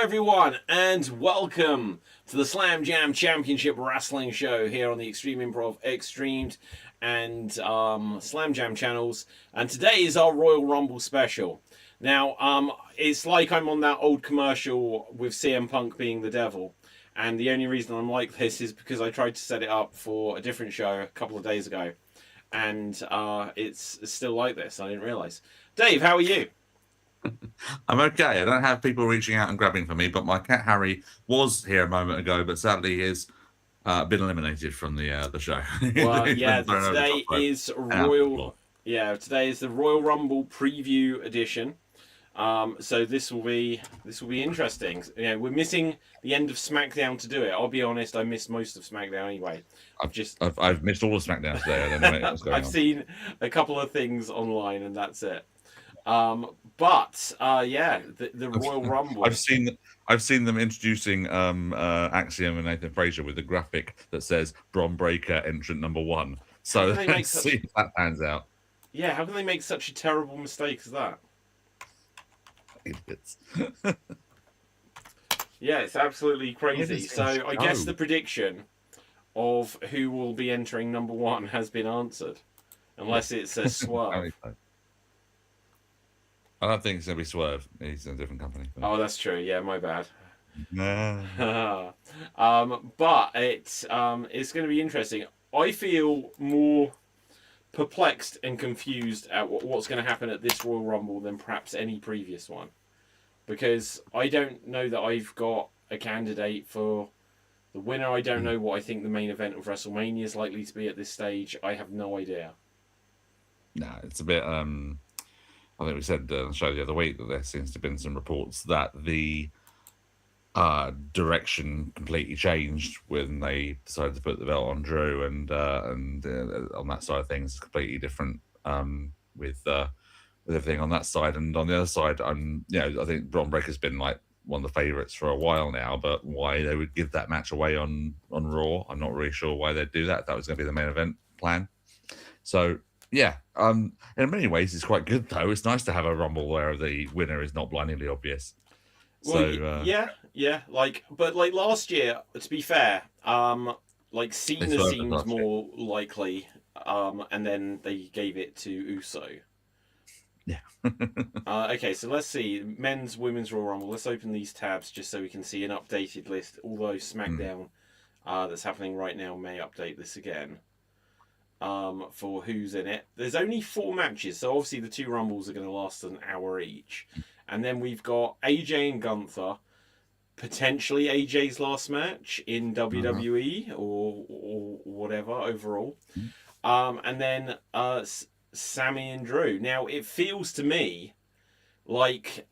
Everyone, and welcome to the Slam Jam Championship Wrestling Show here on the Extreme Improv, Xstreamed, and Slam Jam channels. And today is our Royal Rumble special. Now, it's like I'm on that old commercial with CM Punk being the devil. And the only reason I'm like this is because I tried to set it up for a different show a couple of days ago. And it's still like this. I didn't realize. Dave, how are you? I'm okay. I don't have people reaching out and grabbing for me, but my cat Harry was here a moment ago, but sadly he's been eliminated from the show. Well, yeah, Today is the Royal Rumble preview edition. So this will be interesting. You know, we're missing the end of SmackDown to do it. I'll be honest, I missed most of SmackDown anyway. I've missed all of SmackDown today. I don't know what's going on. I've seen a couple of things online, and that's it. The Royal Rumble. I've seen them introducing Axiom and Nathan Frazier with a graphic that says Bron Breakker entrant number 1. So let's see if that pans out. Yeah, how can they make such a terrible mistake as that? Idiots. Yeah, it's absolutely crazy. So I guess the prediction of who will be entering number 1 has been answered, unless it's a Swerve. I don't think it's going to be Swerve. He's in a different company. Oh, that's true. Yeah, my bad. No. But it's going to be interesting. I feel more perplexed and confused at what's going to happen at this Royal Rumble than perhaps any previous one, because I don't know that I've got a candidate for the winner. I don't know what I think the main event of WrestleMania is likely to be at this stage. I have no idea. No, it's a bit. I think we said on the show the other week that there seems to have been some reports that the direction completely changed when they decided to put the belt on Drew, and on that side of things, it's completely different with everything on that side. And on the other side, I think Bron Breakker's been like one of the favourites for a while now, but why they would give that match away on Raw, I'm not really sure why they'd do that. That was going to be the main event plan. So yeah, in many ways it's quite good though. It's nice to have a Rumble where the winner is not blindingly obvious. Well, but last year, to be fair, Cena seemed more likely, and then they gave it to Uso. Yeah. Okay, so let's see men's, women's Royal Rumble. Let's open these tabs just so we can see an updated list. Although SmackDown, that's happening right now, may update this again. For who's in it. There's only 4 matches, so obviously the 2 Rumbles are going to last an hour each. And then we've got AJ and Gunther, potentially AJ's last match in WWE or whatever overall. And then Sammy and Drew. Now, it feels to me like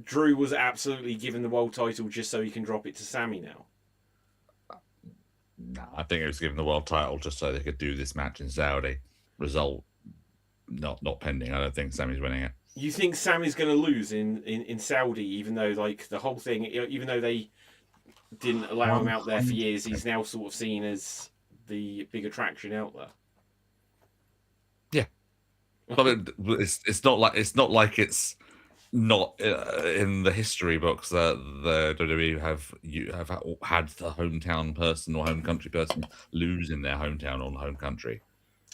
Drew was absolutely given the world title just so he can drop it to Sammy now. No, I think it was given the world title just so they could do this match in Saudi. Result not pending. I don't think Sammy's winning it. You think Sammy's going to lose in Saudi, even though the whole thing, even though they didn't allow him out there for years, he's now sort of seen as the big attraction out there. Yeah, but it's not like it's not in the history books that the WWE have had the hometown person or home country person lose in their hometown or home country.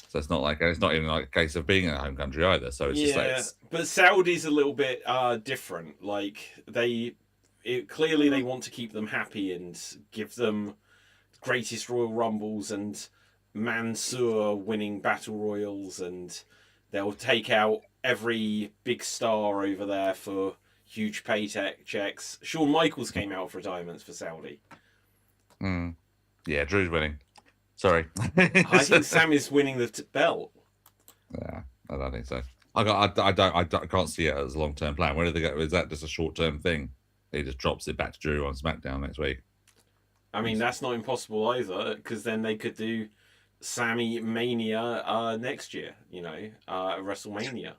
So it's not even like a case of being in a home country either. So it's but Saudi's a little bit different. Like clearly they want to keep them happy and give them greatest Royal Rumbles and Mansoor winning battle royals, and they'll take out every big star over there for huge paycheck checks. Shawn Michaels came out of retirements for Saudi. Yeah, Drew's winning. Sorry. I think Sam is winning the belt. Yeah, I don't think so. I can't see it as a long-term plan. Where do they go? Is that just a short-term thing? He just drops it back to Drew on SmackDown next week. I mean, that's not impossible either, because then they could do Sammy Mania next year. WrestleMania.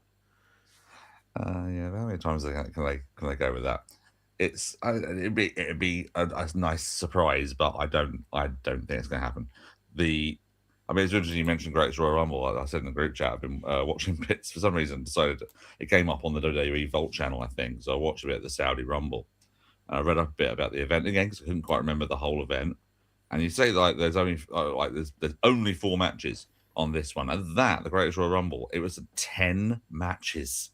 Yeah, how many times can they go with that? It'd be a nice surprise, but I don't think it's going to happen. I mean, it's interesting you mentioned Greatest Royal Rumble. Like I said in the group chat, I've been watching bits for some reason. Decided it came up on the WWE Vault channel, I think. So I watched a bit of the Saudi Rumble. And I read up a bit about the event again because I couldn't quite remember the whole event. And you say like there's only there's only 4 matches on this one, and that the Greatest Royal Rumble, it was 10 matches.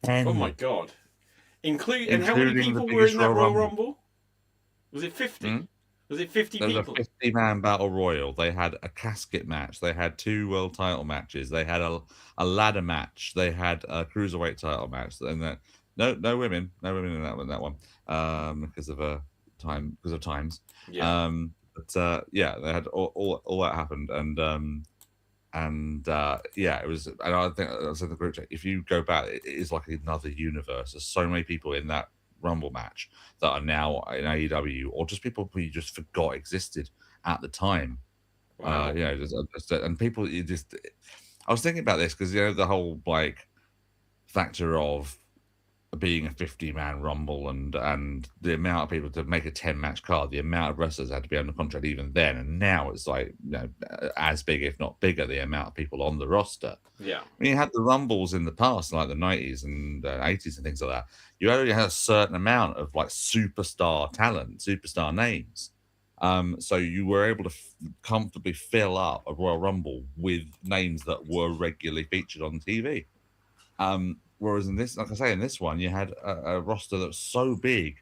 10. Oh my god! And how many Including the people were biggest in that Royal Royal Rumble? Was it 50? Hmm? Was it 50 There was people? a 50-man battle royal. They had a casket match. They had 2 world title matches. They had a ladder match. They had a cruiserweight title match. And that no women in that one because of times. Yeah. But yeah, they had all that happened, and yeah, it was. And I think I said in the group chat, if you go back, it is like another universe. There's so many people in that Rumble match that are now in AEW, or just people who you just forgot existed at the time. Wow. You know, and people you just. I was thinking about this because the whole like factor of being a 50-man Rumble and the amount of people to make a 10-match card, the amount of wrestlers had to be under contract even then, and now it's like as big if not bigger the amount of people on the roster. Yeah. When you had the Rumbles in the past, like the 90s and 80s and things like that, you only had a certain amount of like superstar talent, superstar names. So you were able to comfortably fill up a Royal Rumble with names that were regularly featured on TV. Whereas in this, like I say, in this one, you had a roster that was so big,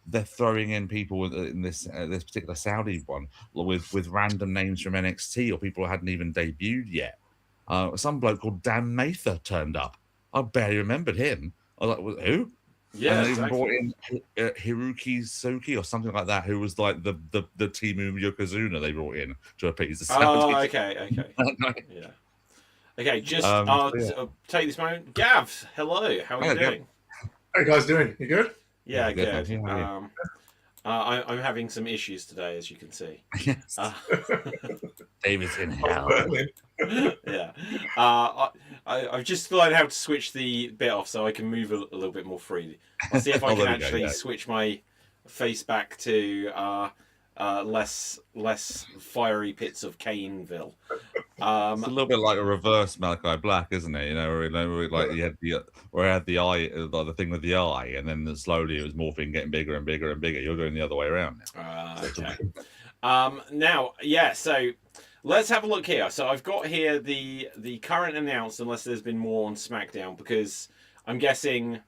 they're throwing in people in this particular Saudi one with random names from NXT or people who hadn't even debuted yet. Some bloke called Dan Mather turned up. I barely remembered him. I was like, who? Yeah, and they exactly. brought in Hiroki Soki or something like that, who was like the Timu Yokozuna they brought in to appease the Saudi. Oh, okay. Yeah. Okay, take this moment. Gav, hello. How are you doing? How you guys doing? You good? Yeah, Yeah, good. yeah. I'm having some issues today, as you can see. Yes. David's in hell. Yeah. I've just learned how to switch the bit off so I can move a little bit more freely. I'll see if I can actually switch my face back to less fiery pits of Caneville. It's a little bit like a reverse Malachi Black, isn't it? Where like you had the eye, like the thing with the eye, and then slowly it was morphing, getting bigger and bigger and bigger. You're going the other way around now. Okay. Now, yeah. So let's have a look here. So I've got here the current announced, unless there's been more on SmackDown, because I'm guessing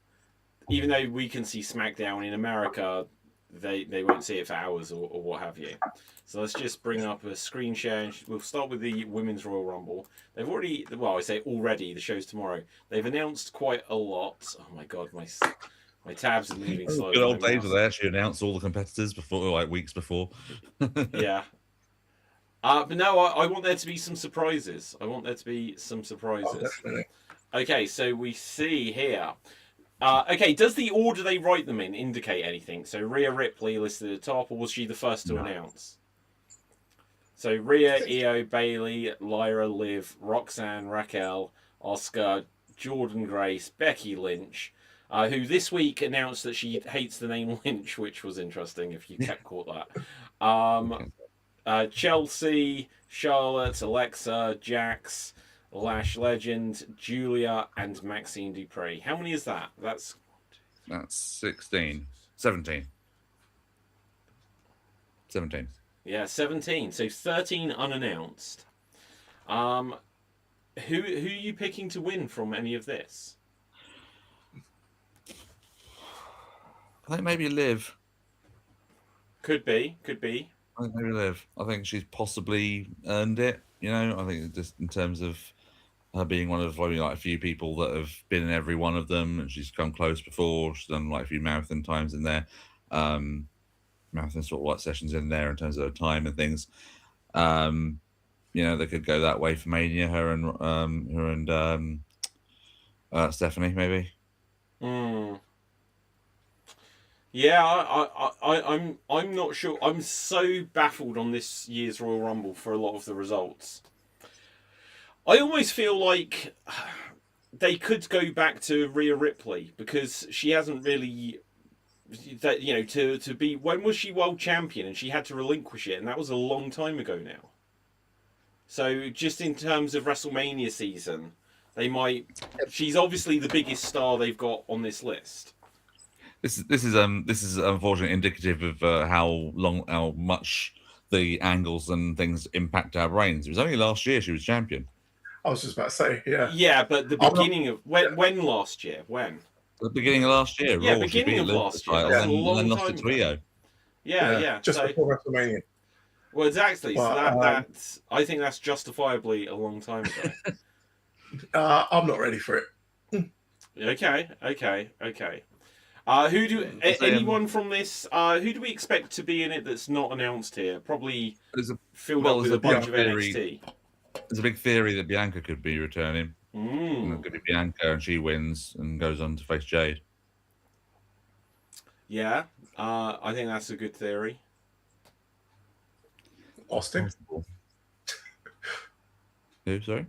even though we can see SmackDown in America, they won't see it for hours or what have you. So let's just bring up a screen share. And we'll start with the Women's Royal Rumble. They've already, well, I say already, the show's tomorrow. They've announced quite a lot. Oh my god, my tabs are moving slowly. Good old days where they actually announced all the competitors before, like weeks before. Yeah. But no, I want there to be some surprises. Oh, definitely. Okay, so we see here. Okay, does the order they write them in indicate anything? So Rhea Ripley listed at the top, or was she the first to announce? So Rhea, Io, Bailey, Lyra, Liv, Roxanne, Raquel, Asuka, Jordan Grace, Becky Lynch, who this week announced that she hates the name Lynch, which was interesting if you caught that. Chelsea, Charlotte, Alexa, Jax, Lash Legend, Julia, and Maxine Dupree. How many is that? That's 17. Yeah, 17. So 13 unannounced. Who are you picking to win from any of this? I think maybe Liv. Could be. I think maybe Liv. I think she's possibly earned it. I think just in terms of her being one of like a few people that have been in every one of them, and she's come close before. She's done like a few marathon times in there, marathon sort of like sessions in there in terms of her time and things. They could go that way for Mania. Her and Stephanie maybe. Yeah, I'm not sure. I'm so baffled on this year's Royal Rumble for a lot of the results. I almost feel like they could go back to Rhea Ripley because she hasn't really, to be. When was she world champion and she had to relinquish it, and that was a long time ago now. So just in terms of WrestleMania season, they might. She's obviously the biggest star they've got on this list. This is unfortunately indicative of how much the angles and things impact our brains. It was only last year she was champion. I was just about to say, yeah. Yeah, but the beginning of when last year? When? The beginning of last year. Yeah, Raw, she beginning beat of Liv last for year. the That's title a long and then lost time it to Io. Yeah. Just So, before WrestleMania. well, exactly. Well, So that's I think that's justifiably a long time ago. I'm not ready for it. Okay. Anyone from this? Who do we expect to be in it that's not announced here? Probably filled up with a bunch of NXT. There's a big theory that Bianca could be returning. And it could be Bianca, and she wins and goes on to face Jade. Yeah, I think that's a good theory. Austin? Who? Sorry.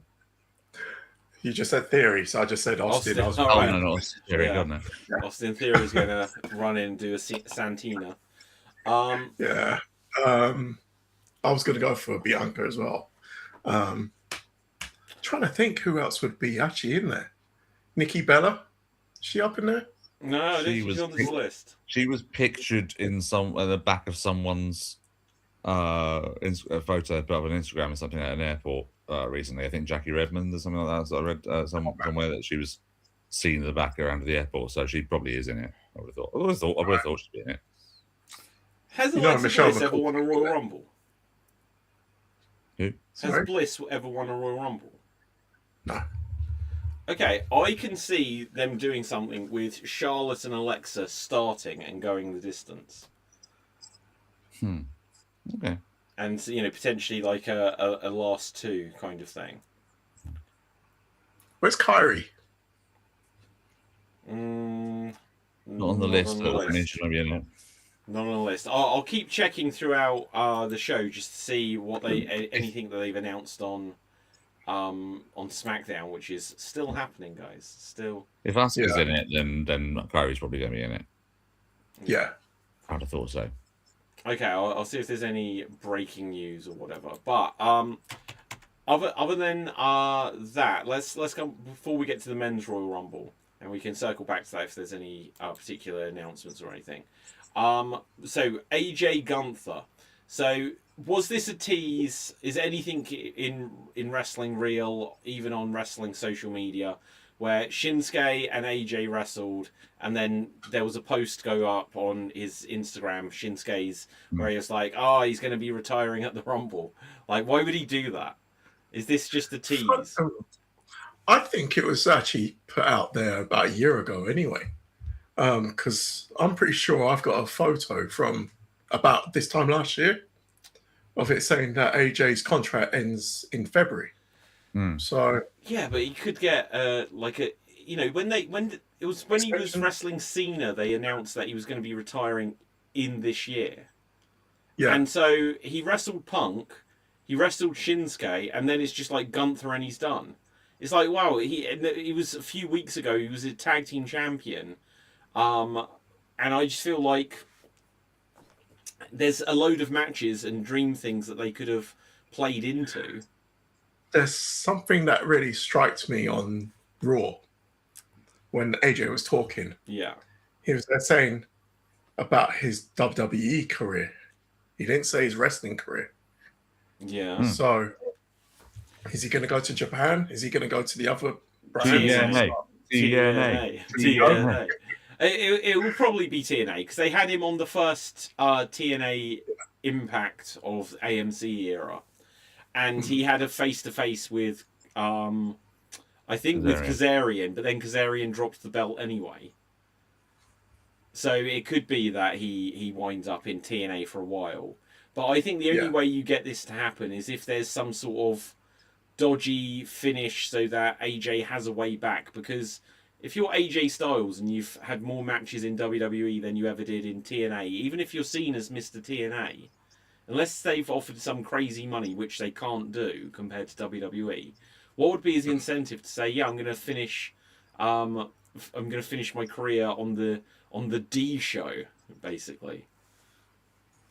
You just said theory, so I just said Austin. Austin. I was All right. No, not Theory. Yeah. God, no. Austin Theory is going to run in and do a Santina. Yeah. I was going to go for Bianca as well. Trying to think who else would be actually in there. Nikki Bella? Is she up in there? No, I think she's on this list. She was pictured in the back of someone's a photo put up on Instagram or something at an airport recently. I think Jackie Redmond or something like that. So I read somewhere that she was seen in the back around the airport, so she probably is in it. I would have thought she'd be in it. Has Alexa Bliss ever won a Royal Rumble? Who? Has Bliss ever won a Royal Rumble? No. Okay, I can see them doing something with Charlotte and Alexa starting and going the distance. Okay. And potentially like a last two kind of thing. Where's Kyrie? Not on the list. Not on the list. I'll keep checking throughout the show just to see what anything that they've announced on SmackDown, which is still happening, guys. Still. If Asuka's in it, then Kyrie's probably going to be in it. Yeah. I'd have thought so. Okay, I'll see if there's any breaking news or whatever. But other than that, let's go before we get to the men's Royal Rumble, and we can circle back to that if there's any particular announcements or anything. So AJ Gunther. So was this a tease? Is anything in wrestling real, even on wrestling social media, where Shinsuke and AJ wrestled, and then there was a post go up on his Instagram, Shinsuke's, where he was like, he's going to be retiring at the Rumble. Like, why would he do that? Is this just a tease? I think it was actually put out there about a year ago anyway. Because I'm pretty sure I've got a photo from about this time last year of it saying that AJ's contract ends in February. So yeah, but he could get when he was wrestling Cena, they announced that he was going to be retiring in this year. Yeah, and so he wrestled Punk, he wrestled Shinsuke, and then it's just like Gunther and he's done. It's like, wow, he was a few weeks ago. He was a tag team champion, and I just feel like there's a load of matches and dream things that they could have played into. There's something that really strikes me on Raw when AJ was talking. Yeah. He was saying about his WWE career. He didn't say his wrestling career. Yeah. So is he going to go to Japan? Is he going to go to the other brands? TNA. It will probably be TNA because they had him on the first TNA Impact of AMC era. And he had a face-to-face with, I think, with Kazarian, but then Kazarian dropped the belt anyway. So it could be that he winds up in TNA for a while. But I think the only way you get this to happen is if there's some sort of dodgy finish so that AJ has a way back. Because if you're AJ Styles and you've had more matches in WWE than you ever did in TNA, even if you're seen as Mr. TNA... unless they've offered some crazy money, which they can't do compared to WWE, what would be his incentive to say, "Yeah, I'm going to finish my career on the D show," basically?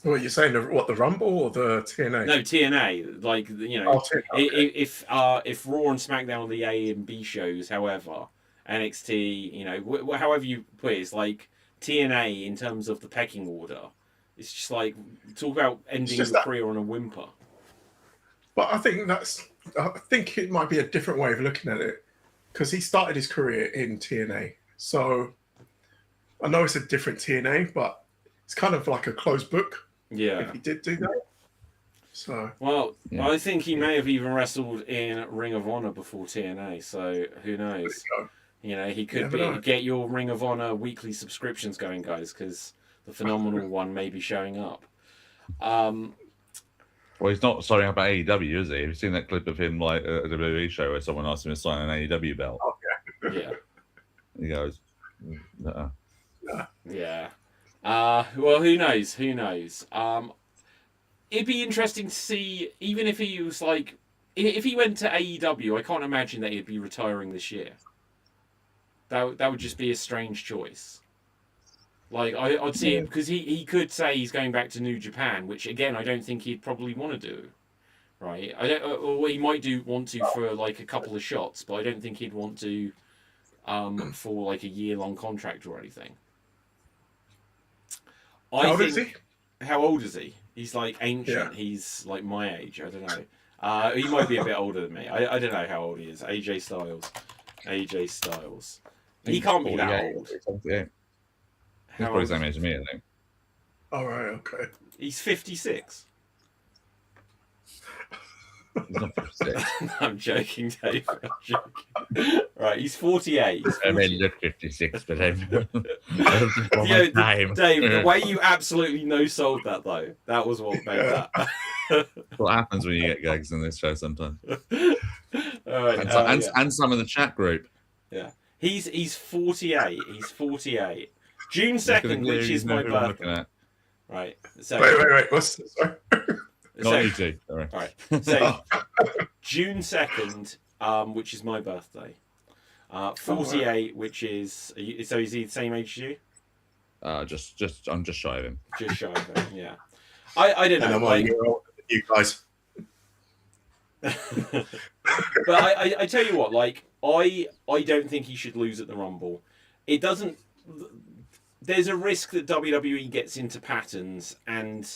What you're saying? What, the Rumble or the TNA? No, TNA. Like, you know, Oh, TNA, okay. if Raw and SmackDown are the A and B shows, however, NXT, you know, however you put it, it's like TNA in terms of the pecking order. It's just like talk about ending just your that- career on a whimper. But I think it might be a different way of looking at it, because he started his career in TNA. So I know it's a different TNA, but it's kind of like a closed book. Yeah. If he did do that. So Well, Yeah. I think he may have even wrestled in Ring of Honor before TNA. So who knows? You know, he could never know. get your Ring of Honor weekly subscriptions going, guys, because the phenomenal one may be showing up. Well, he's not signing up at AEW, is he? Have you seen that clip of him like at a WWE show where someone asked him to sign an AEW belt? Yeah. He goes, "No." Yeah. Well, who knows? Who knows? It'd be interesting to see, even if he was like, if he went to AEW, I can't imagine that he'd be retiring this year. That would just be a strange choice. Like, I'd see it, because he could say he's going back to New Japan, which, again, I don't think he'd probably want to do. Right? Or he might want to for, like, a couple of shots, but I don't think he'd want to for, like, a year-long contract or anything. how old is he? How old is he? He's, like, ancient. Yeah. He's, like, my age. I don't know. He might be a bit older than me. I don't know how old he is. AJ Styles. He can't be that old. Yeah. He's How probably old the same is age as me, I think. All right. Okay. He's 56. He's not 56. I'm joking, Dave. I'm joking. Right, he's 48. He's I 48. mean, look 56, but I'm Dave, the way you absolutely no-sold that, though, that was what made that. What happens when you get gags in this show sometimes. All right, And some of the chat group. yeah. He's 48. He's 48. June 2nd, which is my birthday. Right. So, Wait. What's this? Sorry. Not you two. Sorry. All right. So, June 2nd, which is my birthday. 48, which is... So is he the same age as you? I'm just shy of him. Just shy of him, yeah. I don't know. And I'm like, a year older than you guys. But I tell you what, like, I don't think he should lose at the Rumble. It doesn't... There's a risk that WWE gets into patterns, and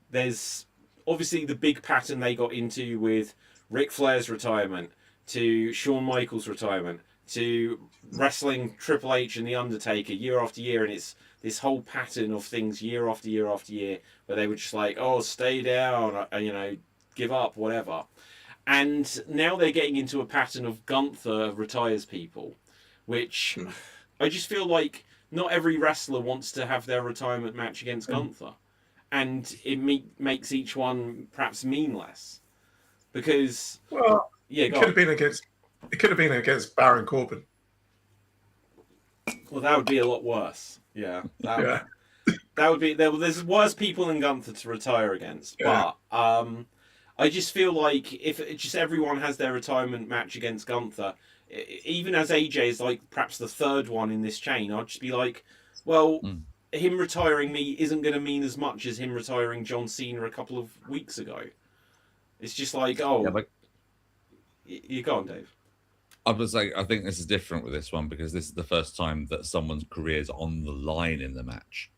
there's obviously the big pattern they got into with Ric Flair's retirement, to Shawn Michaels' retirement, to wrestling Triple H and The Undertaker year after year, and it's this whole pattern of things year after year after year, where they were just like, oh, stay down, you know, give up, whatever. And now they're getting into a pattern of Gunther retires people, which I just feel like not every wrestler wants to have their retirement match against Gunther. And it makes each one perhaps mean less. Because, Well, yeah, it could have been against Baron Corbin. Well, that would be a lot worse. Yeah. Yeah. That would be... There's worse people than Gunther to retire against. Yeah. But I just feel like if just everyone has their retirement match against Gunther, even as AJ is like perhaps the third one in this chain, I'd just be like, well, him retiring me isn't going to mean as much as him retiring John Cena a couple of weeks ago. It's just like, oh, Yeah, but you go on, Dave. I was like, I think this is different with this one because this is the first time that someone's career is on the line in the match.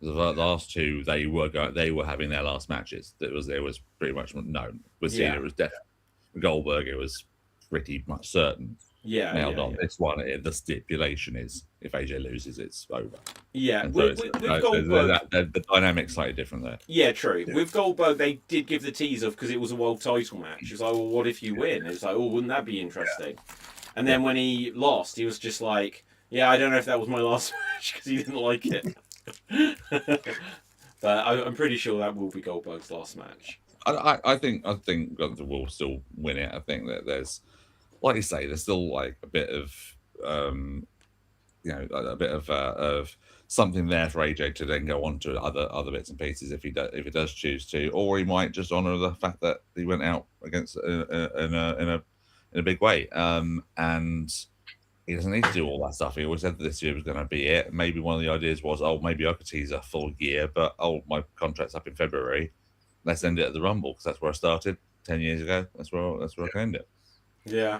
The last two, they were having their last matches. It was pretty much known. With Cena, it was definitely. With Goldberg, it was pretty much certain. Yeah, nailed yeah, on. yeah. This one, the stipulation is if AJ loses, it's over. Yeah, And so with Goldberg, the dynamic's slightly different there. yeah, true. Yeah. With Goldberg, they did give the tease of because it was a world title match. It was like, well, what if you win? It's like, oh, wouldn't that be interesting? Yeah. And then when he lost, he was just like, yeah, I don't know if that was my last match because he didn't like it. But I'm pretty sure that will be Goldberg's last match. I think Gunther will still win it. I think that there's, like you say, there's still like a bit of, a bit of something there for AJ to then go on to other bits and pieces if he does choose to, or he might just honour the fact that he went out against in a big way, and he doesn't need to do all that stuff. He always said that this year was going to be it. Maybe one of the ideas was, oh, maybe I could tease a full year, but my contract's up in February. Let's end it at the Rumble because that's where I started 10 years ago. That's where I can end it. Yeah.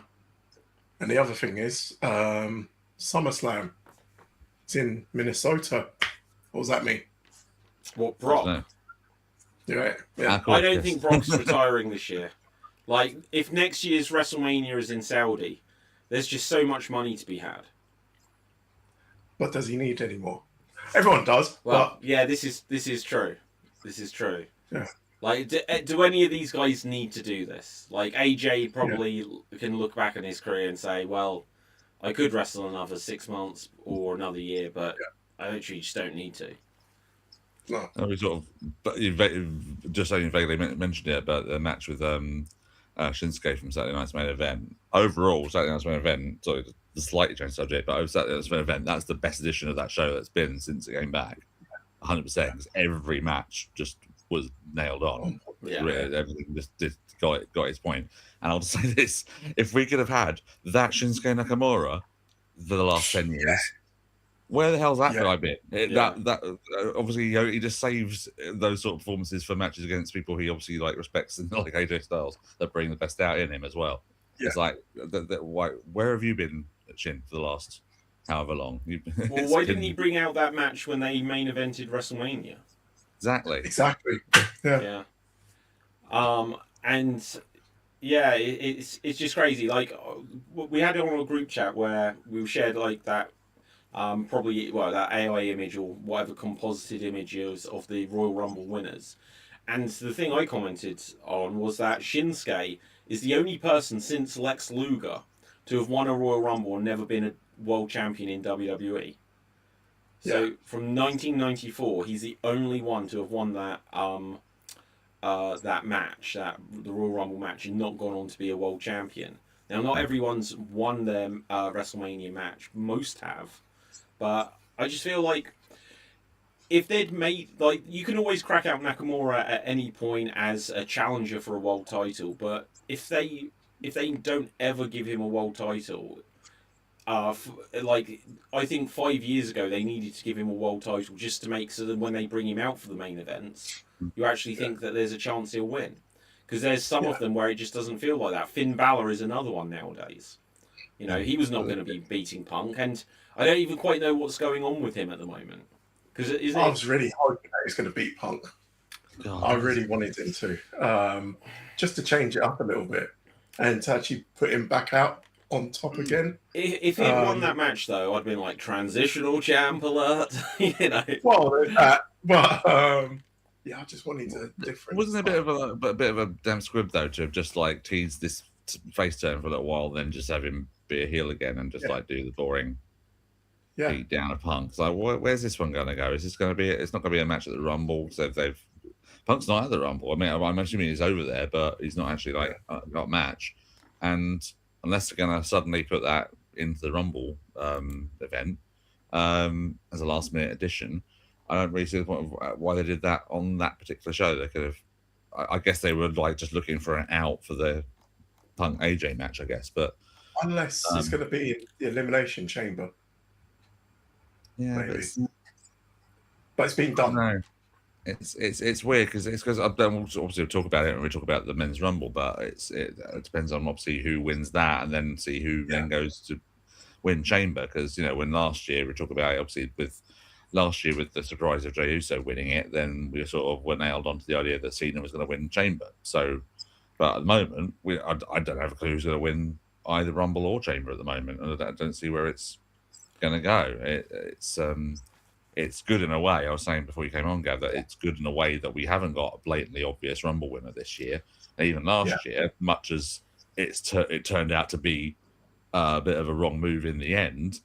And the other thing is, SummerSlam. It's in Minnesota. What does that mean? What, Brock? Yeah. I don't think Brock's retiring this year. Like, if next year's WrestleMania is in Saudi, there's just so much money to be had. But does he need any more? Everyone does. Well, yeah, this is true. This is true. Yeah. Like, do any of these guys need to do this? Like, AJ probably can look back on his career and say, well, I could wrestle another 6 months or another year, but I actually just don't need to. No. We sort of, but you just only vaguely mentioned it about the match with Shinsuke from Saturday Night's Main Event. Overall, Saturday Night's Main Event, sorry, the slightly changed subject, but over Saturday Night's Main Event, that's the best edition of that show that's been since it came back. 100%, because every match just was nailed on. Yeah. Everything just got its point. And I'll just say this: if we could have had that Shinsuke Nakamura for the last 10 years, where the hell's that guy been? That obviously, he just saves those sort of performances for matches against people he obviously respects, and like AJ Styles, that bring the best out in him as well. Yeah. It's like, where have you been, Shin, for the last however long? Well, why didn't he bring out that match when they main evented WrestleMania? Exactly. Yeah. And yeah, it's just crazy. Like, we had it on a group chat where we shared that that AI image or whatever composited images of the Royal Rumble winners. And the thing I commented on was that Shinsuke is the only person since Lex Luger to have won a Royal Rumble and never been a world champion in WWE. So from 1994, he's the only one to have won that that match, the Royal Rumble match, and not gone on to be a world champion. Now, not everyone's won their WrestleMania match. Most have. But I just feel like if they'd made, you can always crack out Nakamura at any point as a challenger for a world title, but if they don't ever give him a world title, I think 5 years ago they needed to give him a world title just to make so that when they bring him out for the main events, you actually think that there's a chance he'll win. Because there's some of them where it just doesn't feel like that. Finn Balor is another one nowadays. He was not going to be beating Punk, and I don't even quite know what's going on with him at the moment. Because I was really hoping that he's going to beat Punk. God. I really wanted him to, just to change it up a little bit and to actually put him back out on top again. If he won that match, though, I'd been like, transitional champ alert. Well, I just wanted a different. Wasn't it a bit of a damn squib though to have just teased this face turn for a little while, then just have him be a heel again and just do the boring beat down of Punk? It's like, where's this one going to go? Is this going to be? It's not going to be a match at the Rumble. So Punk's not at the Rumble. I mean, I'm assuming he's over there, but he's not actually got a match. And unless they're going to suddenly put that into the Rumble event as a last minute addition, I don't really see the point of why they did that on that particular show. They could have, I guess they were just looking for an out for the Punk AJ match, I guess. But unless it's going to be in the Elimination Chamber, maybe. But it's been done. No, it's weird because we'll talk about it when we talk about the men's Rumble, but it depends on obviously who wins that, and then see who then goes to win Chamber. Because when last year we talked about it, obviously with the surprise of Jey Uso winning it, then we sort of were nailed onto the idea that Cena was going to win Chamber. So, but at the moment, I don't have a clue who's going to win either Rumble or Chamber at the moment, and I don't see where it's going to go. It's good in a way. I was saying before you came on, Gav, that it's good in a way that we haven't got a blatantly obvious Rumble winner this year. And even last year, much as it turned out to be a bit of a wrong move in the end,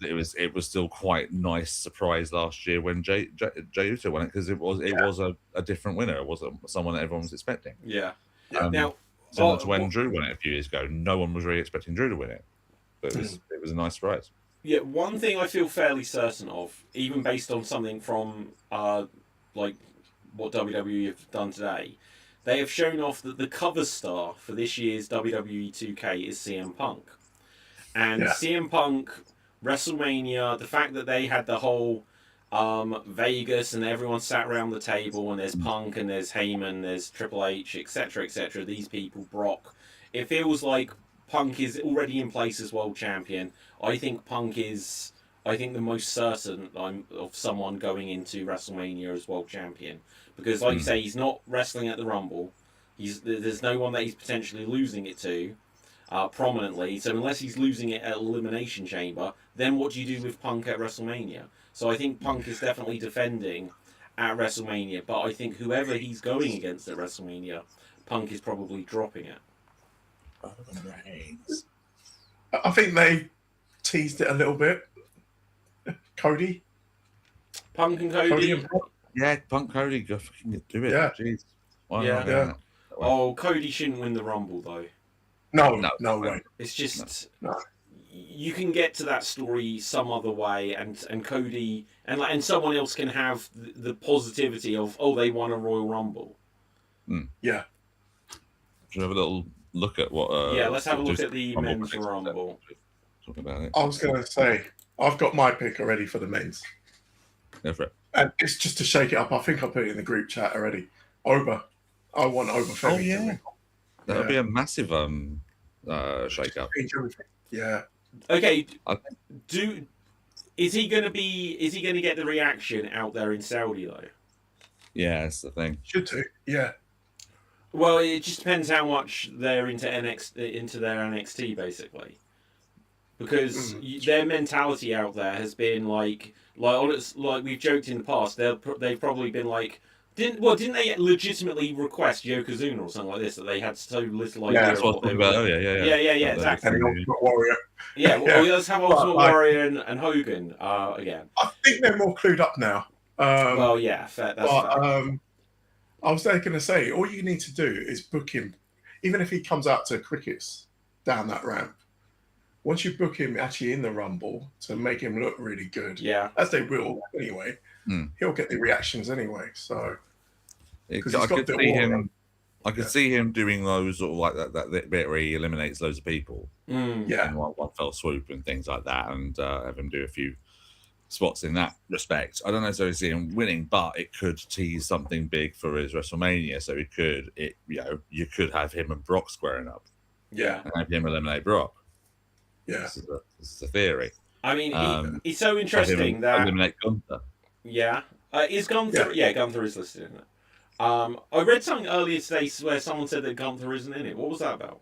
it was still quite nice surprise last year when Jey Uso won it, because it was a different winner. It wasn't someone that everyone was expecting. Now, similar to when Drew won it a few years ago, no one was really expecting Drew to win it, but it was a nice surprise. Yeah, one thing I feel fairly certain of, even based on something from what WWE have done today, they have shown off that the cover star for this year's WWE 2K is CM Punk. And Yeah. CM Punk, WrestleMania, the fact that they had the whole Vegas and everyone sat around the table and there's Punk and there's Heyman, there's Triple H, etc., etc. These people, Brock. It feels like Punk is already in place as world champion. I think Punk is, the most certain of someone going into WrestleMania as world champion. Because, like you say, he's not wrestling at the Rumble. There's no one that he's potentially losing it to prominently. So unless he's losing it at Elimination Chamber, then what do you do with Punk at WrestleMania? So I think Punk is definitely defending at WrestleMania. But I think whoever he's going against at WrestleMania, Punk is probably dropping it. I think they teased it a little bit. Cody? Punk and Cody? and Brock? Yeah, Punk Cody, go fucking do it. Yeah. Jeez. Why Yeah. not doing that? Oh, Cody shouldn't win the Rumble, though. No way. It's just... No. You can get to that story some other way, and Cody and someone else can have the positivity of, oh, they won a Royal Rumble. Yeah. Should we have a little look at what? Yeah, let's have a look just at the Rumble men's predictions Rumble. Talk about it. I was going to say, I've got my pick already for the men's. Go for it. And it's just to shake it up. I think I put it in the group chat already. Oba. I want Oba Femi to win. That'll be a massive shake up. Yeah. Okay, I is he gonna get the reaction out there in Saudi though? Yeah, that's the thing. Should do. Yeah. Well, it just depends how much they're into their NXT basically, because their mentality out there has been like we've joked in the past. They've probably been like, didn't they legitimately request Yokozuna or something like this, that they had so little idea That's of what what they I were was talking about earlier. Yeah, exactly. And the Ultimate Warrior. Yeah, well, let's have Ultimate Warrior and Hogan again. I think they're more clued up now. Well, yeah, fair, that's fair. I was going to say, all you need to do is book him, even if he comes out to crickets down that ramp. Once you book him actually in the Rumble to make him look really good, Yeah. as they will anyway, he'll get the reactions anyway. So I could see him doing those sort of like that bit where he eliminates loads of people in one fell swoop and things like that, and have him do a few spots in that respect. I don't necessarily see him winning, but it could tease something big for his WrestleMania. So you could have him and Brock squaring up. Yeah. And have him eliminate Brock. Yeah. This is a theory. I mean, he's so interesting that eliminate Gunther. Yeah. Is Gunther? Yeah, Gunther is listed in it. I read something earlier today where someone said that Gunther isn't in it. What was that about?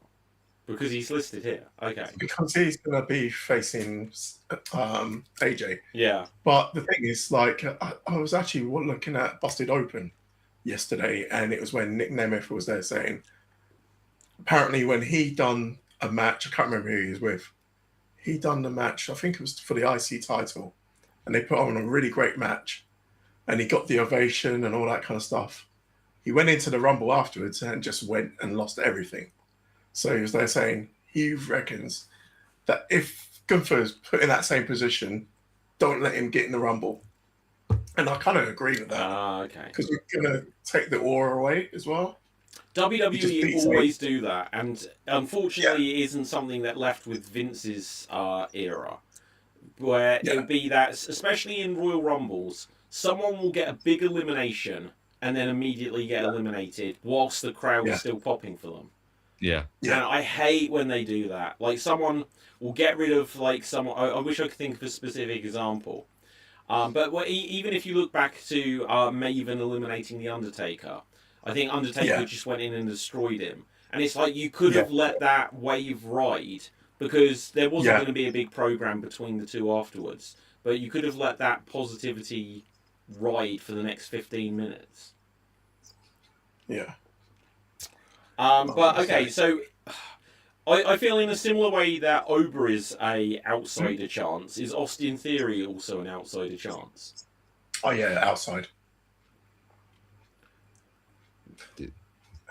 Because he's listed here. Okay. Because he's going to be facing AJ. Yeah. But the thing is, like, I was actually looking at Busted Open yesterday, and it was when Nick Nemeth was there saying, apparently when he done a match, I can't remember who he was with, he done the match, I think it was for the IC title, and they put on a really great match, and he got the ovation and all that kind of stuff. He went into the Rumble afterwards and just went and lost everything. So he was there saying he reckons that if Gunther's put in that same position, don't let him get in the Rumble. And I kind of agree with that. Okay. Because we're going to take the aura away as well. WWE always do that, and unfortunately it isn't something that left with Vince's era, where it would be that, especially in Royal Rumbles, someone will get a big elimination and then immediately get eliminated whilst the crowd is still popping for them. Yeah. And I hate when they do that. Like, someone will get rid of, like, someone... I wish I could think of a specific example. But even if you look back to Maven eliminating The Undertaker, I think Undertaker just went in and destroyed him. And it's like, you could have let that wave ride, because there wasn't going to be a big program between the two afterwards. But you could have let that positivity ride for the next 15 minutes. Yeah. But okay, so I feel in a similar way that Ober is a outsider chance. Is Austin Theory also an outsider chance? Oh yeah, outside.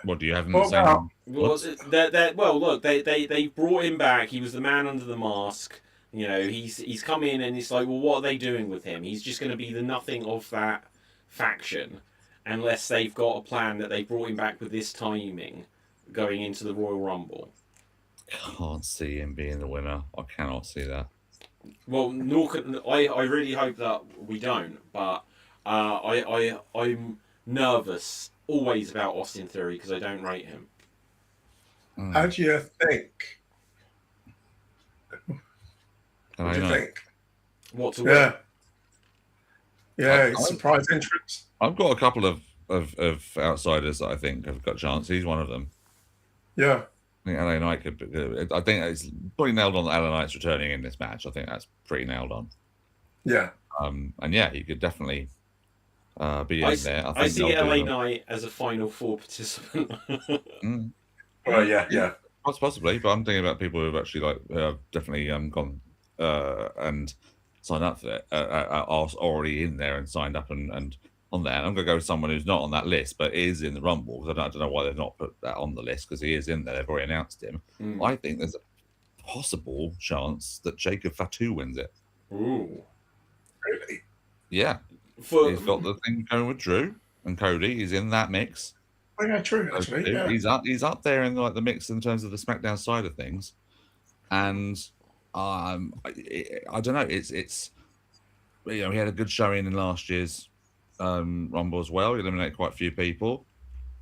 What do you have in the same? Well, look, they brought him back. He was the man under the mask. You know, he's come in and it's like, well, what are they doing with him? He's just going to be the nothing of that faction, unless they've got a plan that they brought him back with this timing going into the Royal Rumble. can't see him being the winner. I cannot see that. Well, nor can I really hope that we don't, but I'm nervous always about Austin Theory because I don't rate him. How do you think? What do you think? What to win? Yeah, surprise entrance. I've got a couple of outsiders that I think have got a chance. He's one of them. Yeah. I think LA Knight could. I think it's probably nailed on that LA Knight's returning in this match. I think that's pretty nailed on. Yeah. And yeah, he could definitely be in there. I see LA Knight as a Final Four participant. Well, yeah. Possibly, but I'm thinking about people who've actually definitely gone and signed up for it, are already in there and signed up and on there. And I'm going to go with someone who's not on that list, but is in the Rumble, because I don't know why they've not put that on the list, because he is in there. They've already announced him. I think there's a possible chance that Jacob Fatu wins it. Ooh. Really? Yeah. He's got the thing going with Drew and Cody. He's in that mix. Oh, yeah, true, actually. Yeah. He's up there in like the mix in terms of the SmackDown side of things. And I don't know. It's he had a good showing in last year's Rumble as well. He eliminated quite a few people.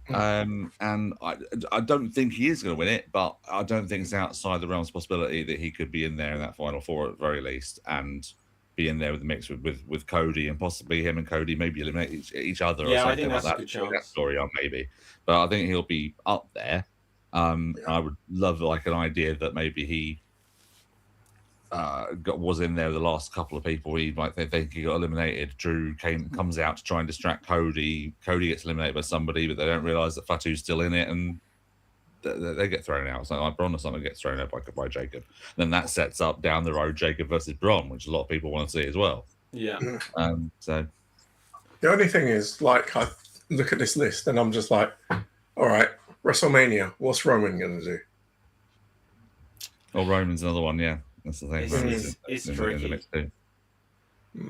And I don't think he is going to win it, but I don't think it's outside the realm's possibility that he could be in there in that Final Four at the very least, and be in there with the mix with Cody, and possibly him and Cody maybe eliminate each other or something like that. That story on maybe, but I think he'll be up there. I would love an idea that maybe he was in there with the last couple of people. He might think he got eliminated. Drew comes out to try and distract Cody. Cody gets eliminated by somebody, but they don't realize that Fatu's still in it, and they get thrown out. So like Braun or something gets thrown out by Jacob. Then that sets up down the road Jacob versus Braun, which a lot of people want to see as well. Yeah. So the only thing is, like, I look at this list and I'm just like, all right, WrestleMania, what's Roman going to do? Oh, Roman's another one, yeah. That's the thing. It's tricky. In the mix too.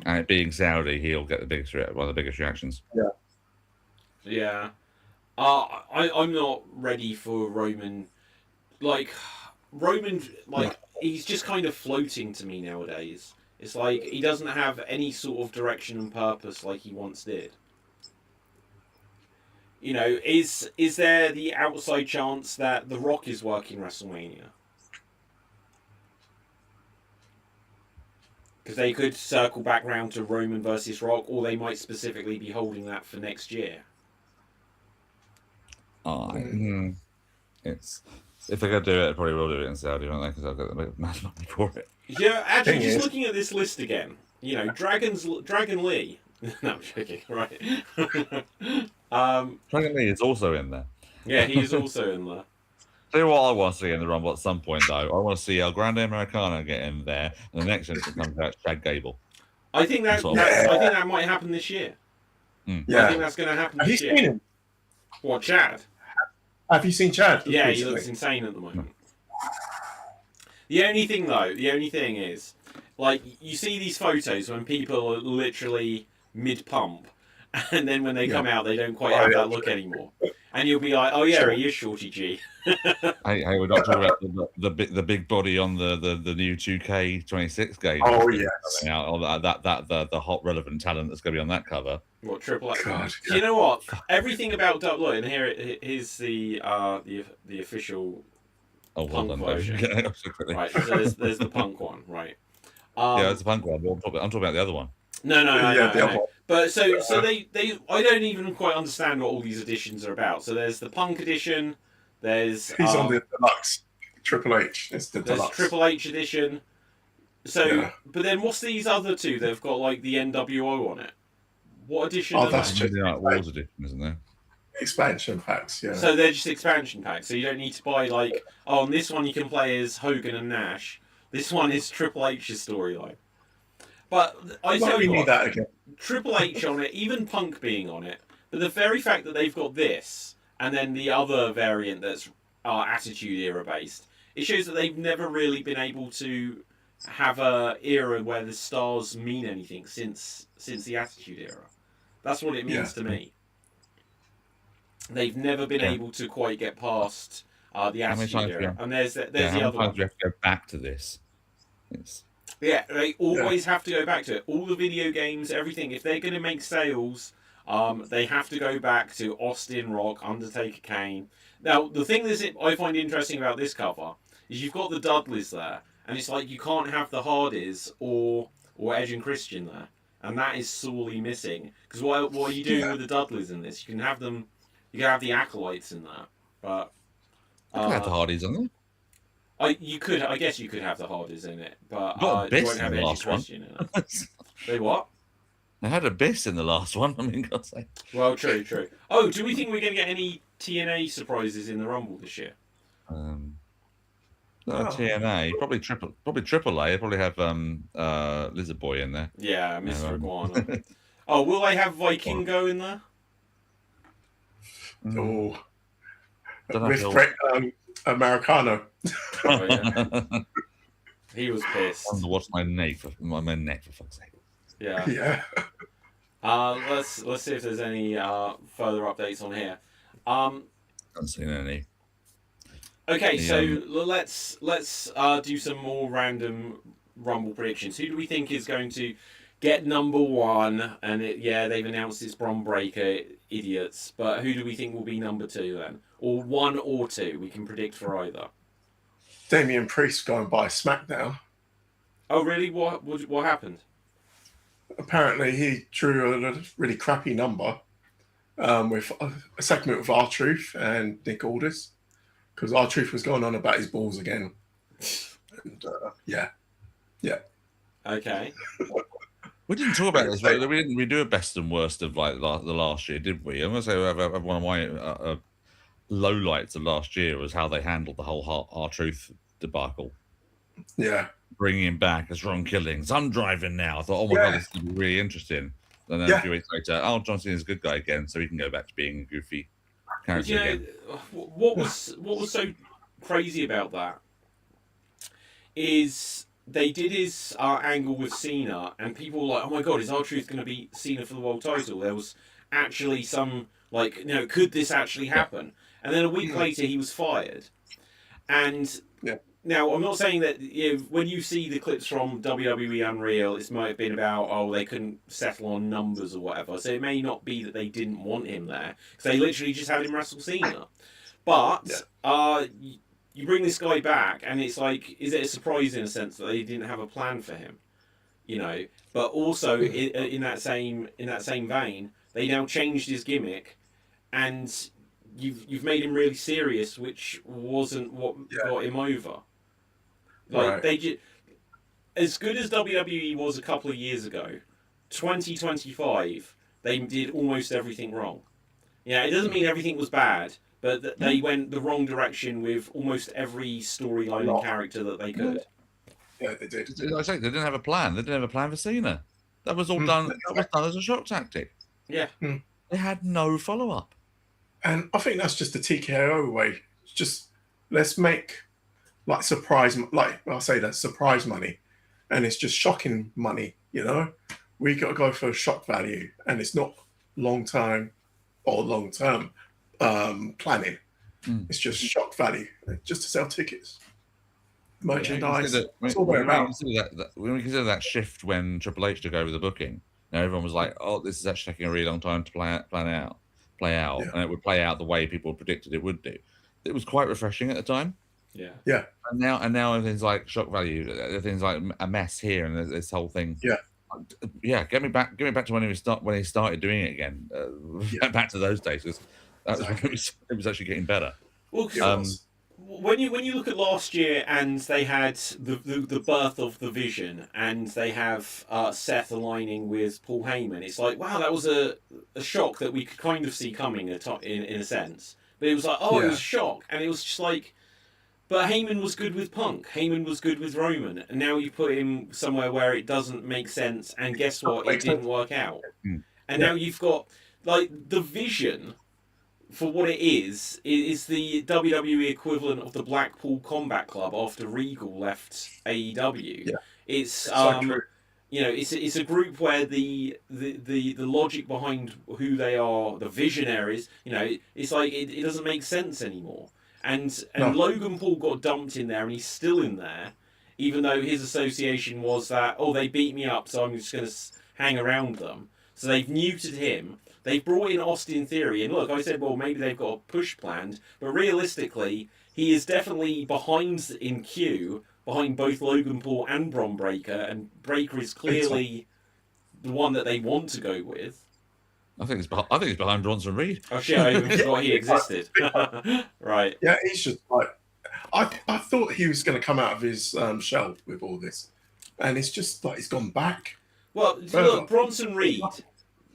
And it being Saudi, he'll get one of the biggest reactions. Yeah. Yeah. I'm not ready for Roman. He's just kind of floating to me nowadays. It's like he doesn't have any sort of direction and purpose like he once did. Is there the outside chance that The Rock is working WrestleMania? Because they could circle back round to Roman versus Rock, or they might specifically be holding that for next year. It's if they're gonna do it, they probably will do it in Saudi, won't they? Because I've got the mad money for it. Yeah, actually, just looking at this list again, Dragon Lee. No, I'm joking. Right. Dragon Lee is also in there. Yeah, he is also in there. Tell you what I want to see in the Rumble at some point, though. I want to see El Grande Americano get in there, and the next entrant comes out, Chad Gable. I think that might happen this year. Yeah. I think that's going to happen this year. Have you seen him? What, Chad? Have you seen Chad? Yeah, he looks insane at the moment. The only thing is, like, you see these photos when people are literally mid-pump, and then when they come out, they don't quite have that look anymore. And you'll be like, oh yeah, he is Shorty G. Hey, we're not talking about the big body on the new 2K26 game. Oh yes, the hot relevant talent that's going to be on that cover. What, Triple H? God, yeah. You know what? Everything about Look, and here's the official Punk version. Right, so there's the Punk one, right? Yeah, it's the Punk one. I'm talking about the other one. No. But so they I don't even quite understand what all these editions are about. So there's the Punk edition. He's on the deluxe. Triple H. It's the deluxe. There's Triple H edition. So, But then what's these other two? They've got like the NWO on it. What edition? Oh, that's just like Wars edition, isn't there? Expansion packs, yeah. So they're just expansion packs. So you don't need to buy like, on this one you can play as Hogan and Nash. This one is Triple H's storyline. But I tell you what, that again. Triple H on it, even Punk being on it, but the very fact that they've got this and then the other variant that's Attitude Era based, it shows that they've never really been able to have a era where the stars mean anything since the Attitude Era. That's what it means to me. They've never been able to quite get past the How many Attitude times Era. And there's how the many other times one. do we have to go back to this? It's, Yeah, they always have to go back to it. All the video games, everything. If they're going to make sales, they have to go back to Austin, Rock, Undertaker, Kane. Now, the thing that I find interesting about this cover is you've got the Dudleys there, and it's like you can't have the Hardys or Edge and Christian there, and that is sorely missing. Because what are you doing with the Dudleys in this? You can have them, you can have the Acolytes in that, but I could have the Hardys on there. I guess you could have the Hardys in it, but Got you Abyss won't have in the Edge and last one. Christian in it. They what? They had Abyss in the last one. I mean, God's sake. Well, true. Oh, do we think we're going to get any TNA surprises in the Rumble this year? TNA, probably triple A. They probably have Lizard Boy in there. Yeah, Mr. Iguana. Oh, will they have Vikingo in there? Oh, Don't know with if Brett Americano. Oh, yeah. He was pissed. I wonder what's my neck for fuck's sake. Yeah. Yeah. Let's see if there's any further updates on here. Haven't seen any. Okay, so let's do some more random Rumble predictions. Who do we think is going to get number one? And they've announced it's Bron Breakker, idiots. But who do we think will be number two then? Or one or two? We can predict for either. Damian Priest going by SmackDown. Oh, really? What happened? Apparently, he drew a really crappy number with a segment with R-Truth and Nick Aldis, because R-Truth was going on about his balls again. And yeah. Okay. We didn't talk about this. We didn't redo a best and worst of like the last year, did we? I'm gonna say one of my lowlights of last year was how they handled the whole R-Truth debacle. Yeah. Bringing him back as Ron Killings. I'm driving now. I thought, oh my god, this is gonna be really interesting. And then a few weeks later, John Cena's a good guy again, so he can go back to being a goofy character again. What was so crazy about that is they did his angle with Cena, and people were like, "Oh my god, is R-Truth going to beat Cena for the world title?" There was actually some could this actually happen? And then a week later, he was fired. And now I'm not saying that when you see the clips from WWE Unreal, it might have been about they couldn't settle on numbers or whatever. So it may not be that they didn't want him there because they literally just had him wrestle Cena. But you bring this guy back, and it's like, is it a surprise in a sense that they didn't have a plan for him? But also in that same vein, they now changed his gimmick, and you've made him really serious, which wasn't what got him over. As good as WWE was a couple of years ago, 2025 they did almost everything wrong. Yeah, it doesn't mean everything was bad, but they went the wrong direction with almost every storyline and character that they could. Yeah, they did. I say they didn't have a plan. They didn't have a plan for Cena. That was all done. That was done as a shock tactic. Yeah. They had no follow up. And I think that's just the TKO way. Just let's make surprise money, and it's just shocking money. We got to go for shock value, and it's not long term planning. It's just shock value, just to sell tickets, merchandise. It's all about. When we consider that shift when Triple H took over the booking, everyone was like, "Oh, this is actually taking a really long time to play out, and it would play out the way people predicted it would do." It was quite refreshing at the time. Yeah. And now everything's like shock value. Everything's like a mess here, and this whole thing. Yeah. Get me back to when he started doing it again. Back to those days, because it was actually getting better. Well, when you look at last year, and they had the birth of the Vision, and they have Seth aligning with Paul Heyman, it's like, wow, that was a shock that we could kind of see coming in a sense. But it was like, it was a shock, and it was just like, but Heyman was good with Punk, Heyman was good with Roman, and now you put him somewhere where it doesn't make sense, and guess what? It didn't work out. And now you've got the Vision. For what it is the WWE equivalent of the Blackpool Combat Club after Regal left AEW. Yeah. It's it's a group where the logic behind who they are, the visionaries, it's like it doesn't make sense anymore. And No. Logan Paul got dumped in there, and he's still in there, even though his association was that, oh, they beat me up, so I'm just going to hang around them. So they've neutered him. They've brought in Austin Theory, and look, I said, well, maybe they've got a push planned, but realistically, he is definitely behind in queue, behind both Logan Paul and Bron Breakker, and Breakker is clearly the one that they want to go with. I think it's behind Bronson Reed. Oh shit! I even forgot he existed. Right. Yeah, he's just like, I thought he was going to come out of his shell with all this, and it's just like he's gone back. Well, look, Bronson Reed.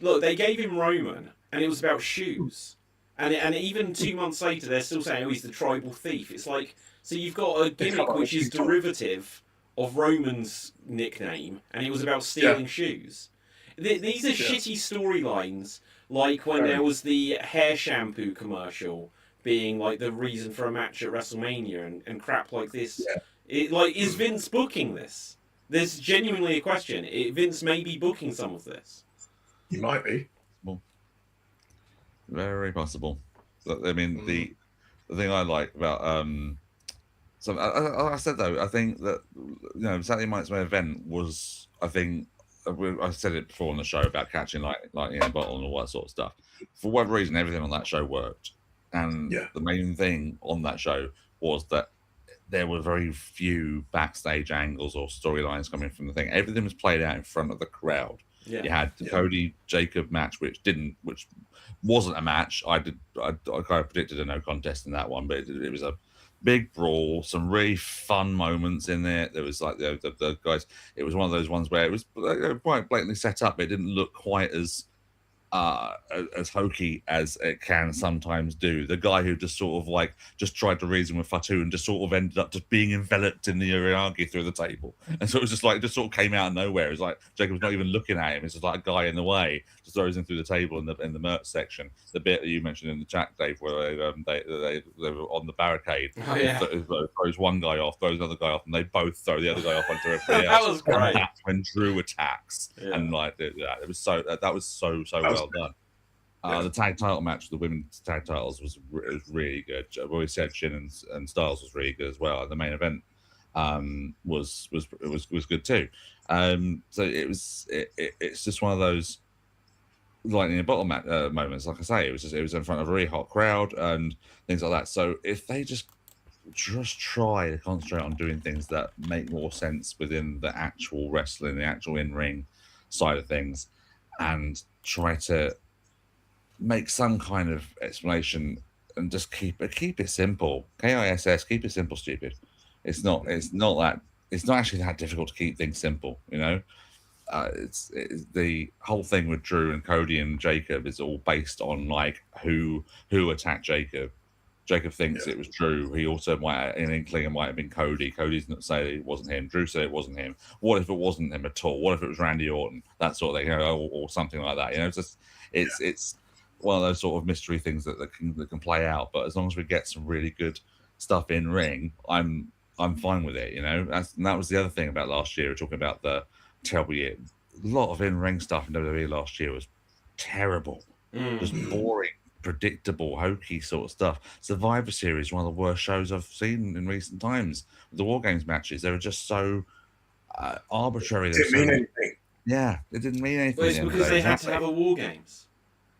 Look, they gave him Roman, and it was about shoes. And even 2 months later, they're still saying, oh, he's the tribal thief. It's like, so you've got a gimmick which is derivative of Roman's nickname, and it was about stealing shoes. These are shitty storylines, like when there was the hair shampoo commercial being like the reason for a match at WrestleMania and crap like this. Yeah. Is Vince booking this? There's genuinely a question. Vince may be booking some of this. He might be. Well, very possible. I mean, the thing I like about so I said though, I think that Saturday night's main event was, I think, I said it before on the show about catching lightning in a bottle and all that sort of stuff. For whatever reason, everything on that show worked, and the main thing on that show was that there were very few backstage angles or storylines coming from the thing. Everything was played out in front of the crowd. Yeah. You had the Cody Jacob match, which wasn't a match. I kind of predicted a no contest in that one, but it was a big brawl, some really fun moments in there. There was like the guys. It was one of those ones where it was quite blatantly set up. It didn't look quite as hokey as it can sometimes do. The guy who just sort of just tried to reason with Fatu and just sort of ended up just being enveloped in the Uriagi through the table. And so it was just like, it just sort of came out of nowhere. It was like Jacob's not even looking at him. It's just like a guy in the way, just throws him through the table in the merch section. The bit that you mentioned in the chat, Dave, where they were on the barricade. Oh, yeah. Throws one guy off, throws another guy off, and they both throw the other guy off onto everybody else. That was great. And that's when Drew attacks. Yeah. And it was so well done. The tag title match, the women's tag titles, was really good. I've always said Shin and Styles was really good as well. And the main event was good too. So it's just one of those lightning in a bottle moments. Like I say, it was in front of a really hot crowd and things like that. So if they just try to concentrate on doing things that make more sense within the actual wrestling, the actual in-ring side of things, and try to make some kind of explanation and just keep it simple. KISS, keep it simple, stupid. It's not actually that difficult to keep things simple, it's the whole thing with Drew and Cody and Jacob is all based on who attacked Jacob. Jacob thinks it was Drew. He also might, in inkling, it might have been Cody. Cody's not saying it wasn't him. Drew said it wasn't him. What if it wasn't him at all? What if it was Randy Orton? That sort of thing, or something like that. It's one of those sort of mystery things that can play out. But as long as we get some really good stuff in ring, I'm fine with it. And that was the other thing about last year. We're talking about the terrible year. A lot of in ring stuff in WWE last year was terrible, just boring, predictable, hokey sort of stuff. Survivor Series, one of the worst shows I've seen in recent times. The War Games matches, they were just so arbitrary. It didn't mean anything. Yeah, it didn't mean anything. Well, it's because they had to have a War Games.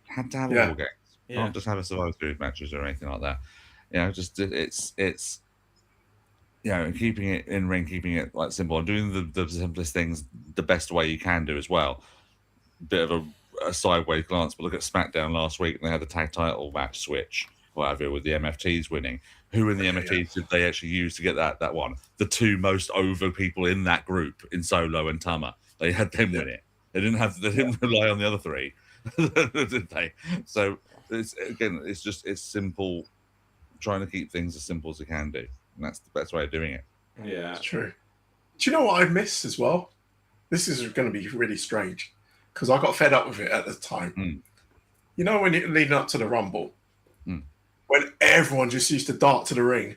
Had to have a War Games, not just have a Survivor Series matches or anything like that. Just it's keeping it in ring, keeping it simple, and doing the simplest things the best way you can do as well. Bit of a sideways glance, but look at SmackDown last week, and they had the tag title match switch, whatever, with the MFTs winning. Who in the MFTs did they actually use to get that one? The two most over people in that group, in Solo and Tama. They had them win it. They didn't rely on the other three, did they? So it's simple, trying to keep things as simple as you can do, and that's the best way of doing it. Yeah, it's true. Do you know what I miss as well? This is going to be really strange because I got fed up with it at the time. When you're leading up to the Rumble, when everyone just used to dart to the ring,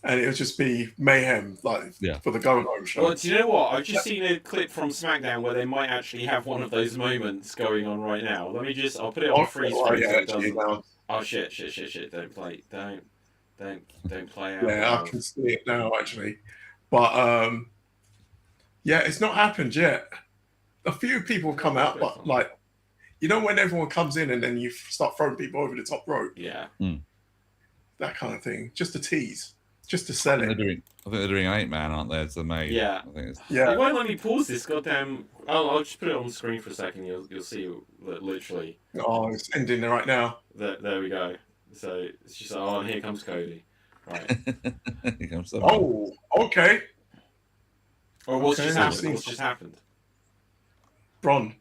and it would just be mayhem, for the go-home show. Well, do you know what? I've just seen a clip from SmackDown where they might actually have one of those moments going on right now. I'll put it on freeze screen. Oh shit! Don't play. Don't. Don't play out. Yeah, loud. I can see it now actually, but yeah, it's not happened yet. A few people have come out, but like, you know, when everyone comes in and then you start throwing people over the top rope, Yeah. that kind of thing, just to tease, just to sell it. I think they're doing an 8-man, aren't they? It's the main. Yeah. I think it's... Yeah. It won't let me pause this goddamn. I'll just put it on the screen for a second. You'll see that literally. Oh, it's ending right now. There we go. So it's just like, oh, and here comes Cody. Right. Here comes the... Oh, okay. Or what's Okay, just I've happened? seen- What's just happened? Bron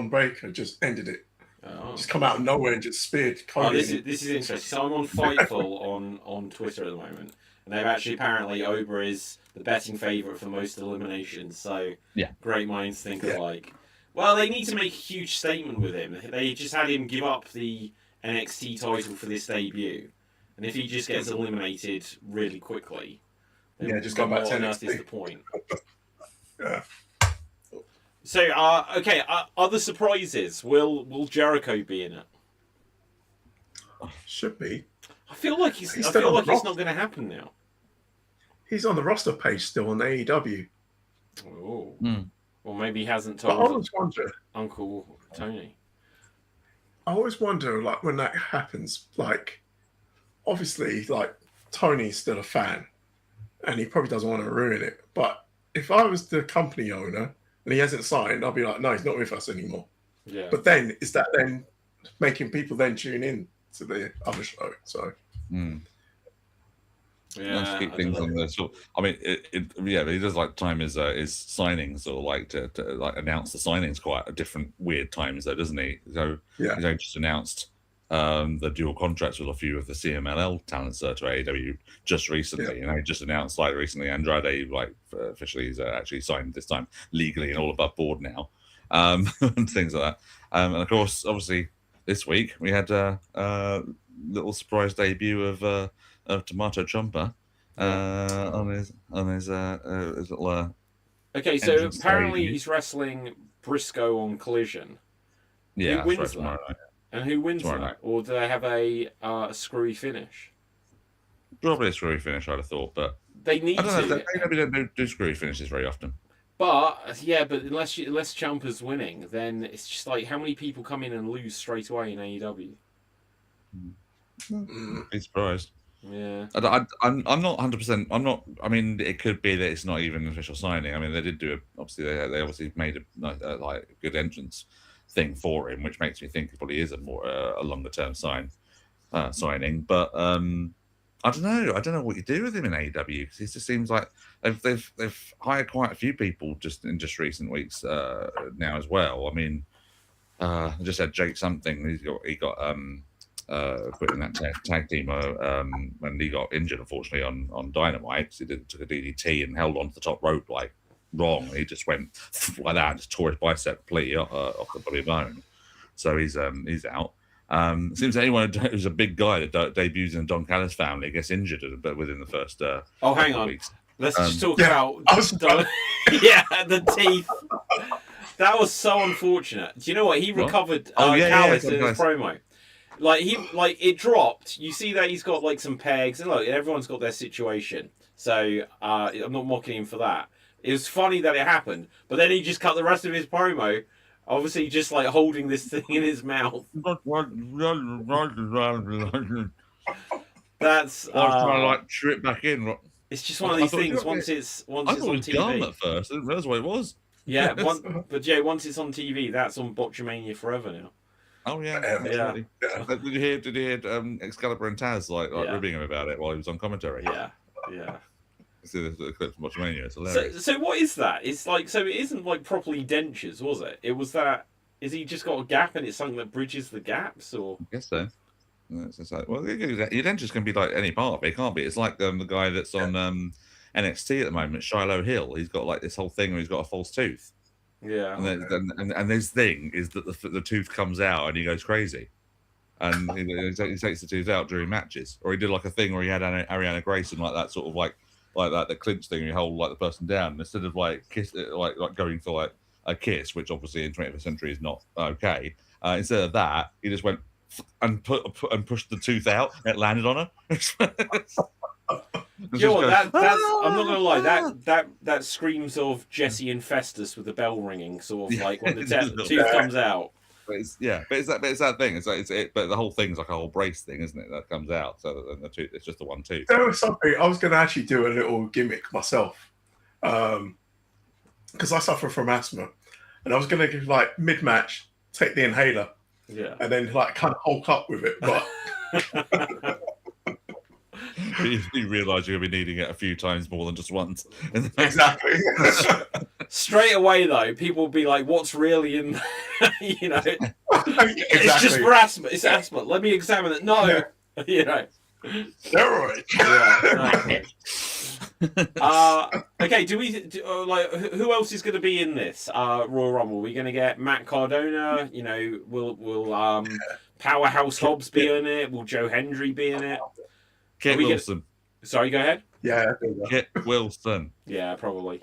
Breakker just ended it. Oh. Just come out of nowhere and just speared Oh, Cody. this is interesting. So I'm on Fightful on Twitter at the moment, and they've actually apparently Oba is the betting favourite for most eliminations. So yeah, great minds think alike. Well, they need to make a huge statement with him. They just had him give up the NXT title for this debut, and if he just gets eliminated really quickly, then just go back to what on earth NXT. is the point? Yeah. So, okay, other surprises. Will Jericho be in it? Should be. I feel like it's still on the not roster. going to happen now. He's on the roster page still on AEW. Oh. Mm. Well, maybe he hasn't But I told always wonder. Uncle Tony. I always wonder, like, when that happens, like, obviously, like, Tony's still a fan, and he probably doesn't want to ruin it. But if I was the company owner and he hasn't signed, I'll be like, no, he's not with us anymore. Yeah. But then, is that then making people then tune in to the other show? So, Yeah. keep things on the sort. I mean, yeah, but he does like time his signings, or like to like announce the signings quite at different weird times, though, doesn't he? So yeah, he's only just announced the dual contracts with a few of the CMLL talents to AEW just recently. You know, he just announced like recently Andrade like officially he's actually signed this time legally and all above board now, and things like that. And of course, obviously, this week we had a little surprise debut of Tomato Ciampa on his little. Okay, so entrance apparently debut. he's wrestling Briscoe on Collision. Yeah, Who wins that's right, that? tomorrow night. And who wins Tomorrow that? night. Or do they have a screwy finish? Probably a screwy finish, I'd have thought, but They need I don't know. to. They don't do screwy finishes very often. But yeah, but unless Ciampa's winning, then it's just like how many people come in and lose straight away in AEW? Be surprised. Yeah. I'm not 100%. I'm not. I mean, it could be that it's not even an official signing. I mean, they did do it. Obviously, they obviously made a like a good entrance thing for him, which makes me think it probably is a longer term signing. But I don't know. I don't know what you do with him in AEW, because it just seems like they've hired quite a few people just in recent weeks now as well. I mean, I just had Jake something. He got quit in that tag team when he got injured, unfortunately, on Dynamite. He took a DDT and held onto the top rope like wrong. He just went like that, just tore his bicep completely off the body bone. So he's out. Seems anyone who's a big guy that debuts in the Don Callis family gets injured but within the first hang on. weeks. Let's just talk yeah, about I was- yeah, the teeth. That was so unfortunate. Do you know what? He What? recovered Callis. Callis in his promo. Like it dropped. You see that he's got like some pegs, and look, everyone's got their situation. So I'm not mocking him for that. It was funny that it happened, but then he just cut the rest of his promo, obviously just like holding this thing in his mouth. That's I was trying to like chew it back in. it's just one of these things. Once I it's thought on it was TV. gum at first. I didn't realize what it was. Yeah, but yeah, once it's on TV, that's on Botchamania forever now. Oh yeah, Yeah. Did you hear Excalibur and Taz like Yeah. ribbing him about it while he was on commentary? Yeah. See the clip from Botchamania. It's hilarious. So what is that? It's like, so it isn't like properly dentures, was it? It was that. Is he just got a gap and it's something that bridges the gaps, or? I guess so. It's just like, well, your dentures can be like any part of it, can't be? It's like the guy that's on NXT at the moment, Shiloh Hill. He's got like this whole thing where he's got a false tooth. Yeah. And his thing is that the tooth comes out and he goes crazy. And he takes the tooth out during matches. Or he did like a thing where he had Ariana Grayson like that sort of like that, the clinch thing where you hold like the person down. And instead of like kiss, like going for like a kiss, which obviously in 21st century is not okay. Instead of that, he just went and pushed the tooth out. It landed on her. You know what, that's I'm not gonna lie, that screams of Jesse and Festus with the bell ringing, sort of like when the tooth comes out. But it's that thing. But the whole thing's like a whole brace thing, isn't it? That comes out. So that the tooth, it's just the one tooth. There was something I was going to actually do a little gimmick myself, because I suffer from asthma, and I was going to like mid-match take the inhaler, and then like kind of hulk up with it, but. You realise you're going to be needing it a few times more than just once. Exactly. Straight away, though, people will be like, "What's really in there?" You know, exactly. It's just for asthma. It's asthma. Let me examine it. No, you know, steroid. Okay. Like who else is going to be in this Royal Rumble? We're going to get Matt Cardona. You know, will Powerhouse Hobbs be in it? Will Joe Hendry be in it? Kit Wilson. Sorry, go ahead. Yeah, Kit Wilson. Yeah, probably.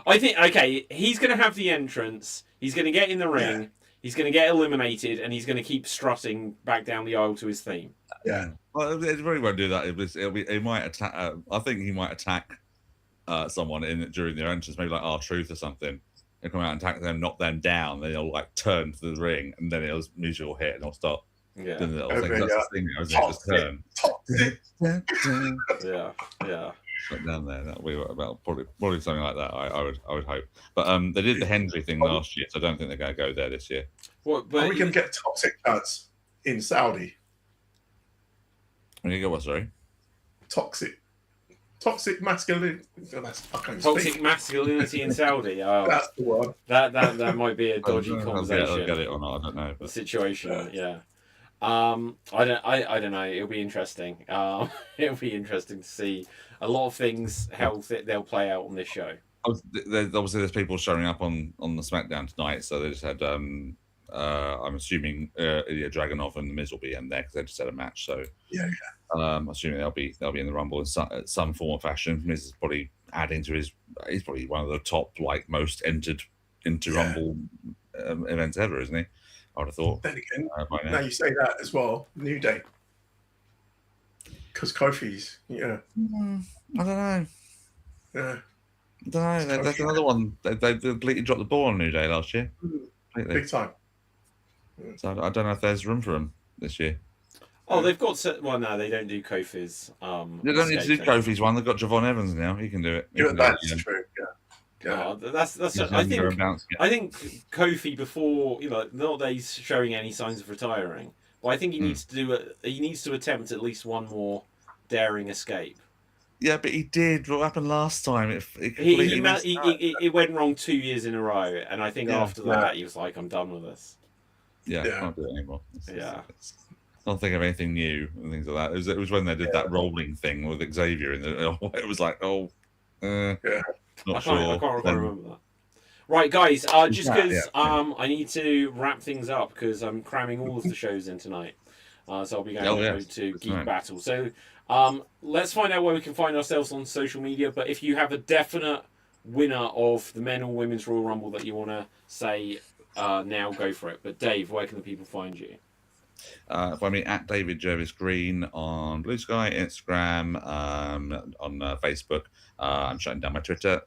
I think, okay, he's going to have the entrance. He's going to get in the ring. Yeah. He's going to get eliminated, and he's going to keep strutting back down the aisle to his theme. Yeah. Well, it really won't do that. It might attack. I think he might attack someone during their entrance, maybe like R-Truth or something. He'll come out and attack them, knock them down. Then he'll like turn to the ring, and then music will hit, and he'll stop. Yeah. That's the thing. Just turn. Yeah. Shut down there. That'll be about probably something like that. I would hope. But they did the Hendry thing last year, so I don't think they're going to go there this year. What? Are we going to get toxic cuts in Saudi? When you go what? Sorry. Toxic masculinity. Toxic masculinity in Saudi. Oh, that's the one. That might be a dodgy conversation. I'll get it or not. I don't know. The situation. Yeah. I don't know. It'll be interesting. It'll be interesting to see a lot of things how they'll play out on this show. Obviously, there's people showing up on the SmackDown tonight, so they just had. I'm assuming Dragunov and the Miz will be in there because they just had a match. So I'm assuming they'll be in the Rumble in some form or fashion. Miz is probably adding to he's probably one of the top most entered into Rumble events ever, isn't he? I would have thought. Then again, now you say that as well. New Day. Because Kofi's, I don't know. Yeah. I don't know. That's another one. They completely dropped the ball on New Day last year. Completely. Big time. So I don't know if there's room for them this year. Oh, they've got... Well, no, they don't do Kofi's. They don't need to do Kofi's one. They've got Javon Evans now. He can do it. That's true, yeah. Yeah. That's I think Kofi, before not that he's showing any signs of retiring, but I think he needs to attempt at least one more daring escape. Yeah, but he did. What happened last time? It went wrong 2 years in a row, and I think after that he was like, "I'm done with this." Yeah, I can't do it anymore. I don't think of anything new and things like that. It was when they did that rolling thing with Xavier, and it was like, Not sure. I can't remember that. Right, guys, just because I need to wrap things up because I'm cramming all of the shows in tonight. So I'll be going to Geek Battle. So let's find out where we can find ourselves on social media. But if you have a definite winner of the men or women's Royal Rumble that you want to say now, go for it. But Dave, where can the people find you? Find me at David Jervis Green on Blue Sky, Instagram, on Facebook. I'm shutting down my Twitter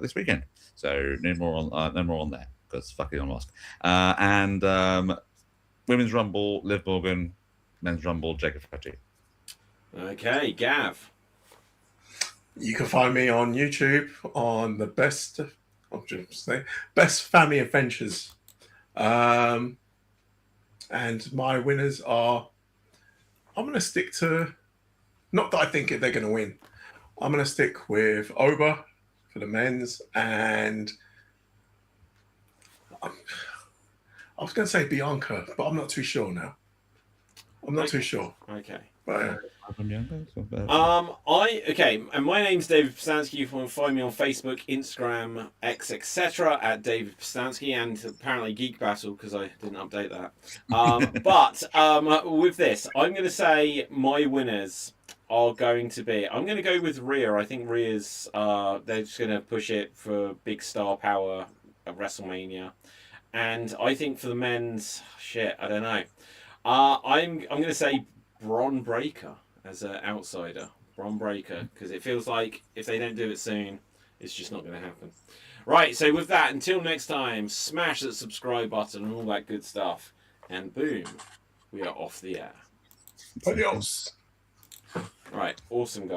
this weekend, so no more on there because fucking I'm lost. And Women's Rumble, Liv Morgan. Men's Rumble, Jacob Fetty. Okay, Gav. You can find me on YouTube on the best family adventures. And my winners are, I'm going to stick to, not that I think they're going to win. I'm going to stick with Oba for the men's, and I was going to say Bianca, but I'm not too sure now. I'm not too sure. Okay. But, and my name's David Pistansky. You can find me on Facebook, Instagram, X, etc. at David Pistansky, and apparently Geek Battle because I didn't update that. But with this, I'm going to say my winners are going to be. I'm going to go with Rhea. I think Rhea's. They're just going to push it for big star power at WrestleMania, and I think for the men's, I don't know. I'm going to say Bron Breaker as an outsider. Bron Breaker, because it feels like if they don't do it soon, it's just not going to happen. Right, so with that, until next time, smash that subscribe button and all that good stuff. And boom, we are off the air. Adios. Right, awesome, guys.